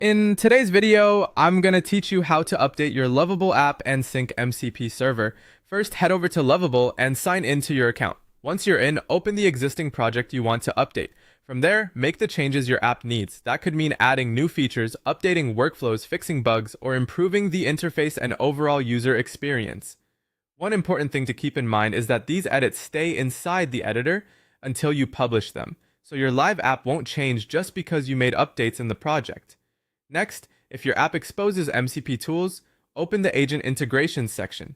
In today's video, I'm going to teach you how to update your Lovable app and sync MCP server. First, head over to Lovable and sign into your account. Once you're in, open the existing project you want to update. From there, make the changes your app needs. That could mean adding new features, updating workflows, fixing bugs, or improving the interface and overall user experience. One important thing to keep in mind is that these edits stay inside the editor until you publish them. So your live app won't change just because you made updates in the project. Next, if your app exposes MCP tools, open the Agent Integrations section.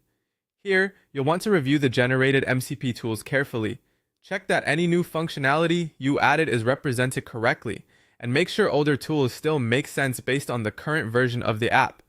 Here, you'll want to review the generated MCP tools carefully. Check that any new functionality you added is represented correctly, and make sure older tools still make sense based on the current version of the app.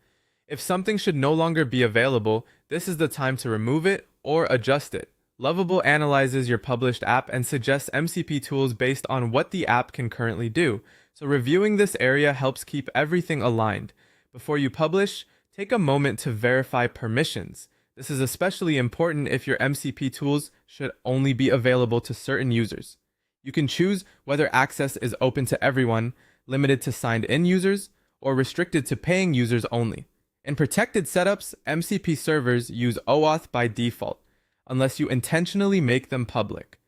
If something should no longer be available, this is the time to remove it or adjust it. Lovable analyzes your published app and suggests MCP tools based on what the app can currently do. So reviewing this area helps keep everything aligned. Before you publish, take a moment to verify permissions. This is especially important if your MCP tools should only be available to certain users. You can choose whether access is open to everyone, limited to signed-in users, or restricted to paying users only. In protected setups, MCP servers use OAuth by default, unless you intentionally make them public.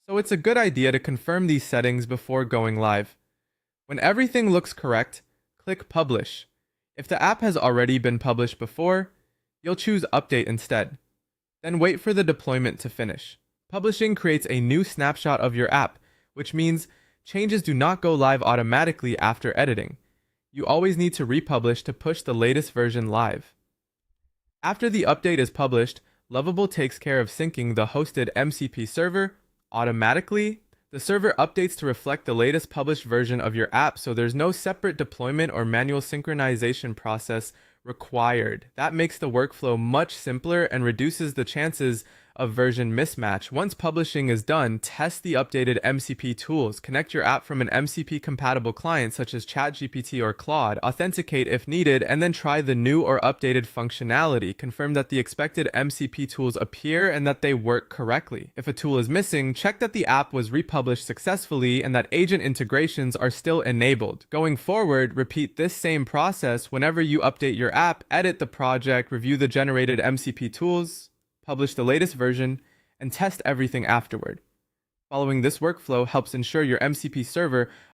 So it's a good idea to confirm these settings before going live. When everything looks correct, click Publish. If the app has already been published before, you'll choose Update instead. Then wait for the deployment to finish. Publishing creates a new snapshot of your app, which means changes do not go live automatically after editing. You always need to republish to push the latest version live. After the update is published, Lovable takes care of syncing the hosted MCP server automatically. The server updates to reflect the latest published version of your app, so there's no separate deployment or manual synchronization process required. That makes the workflow much simpler and reduces the chances of version mismatch. Once publishing is done, test the updated MCP tools. Connect your app from an MCP-compatible client such as ChatGPT or Claude, authenticate if needed, and then try the new or updated functionality. Confirm that the expected MCP tools appear and that they work correctly. If a tool is missing, check that the app was republished successfully and that agent integrations are still enabled. Going forward, repeat this same process whenever you update your app, edit the project, review the generated MCP tools, publish the latest version, and test everything afterward. Following this workflow helps ensure your MCP server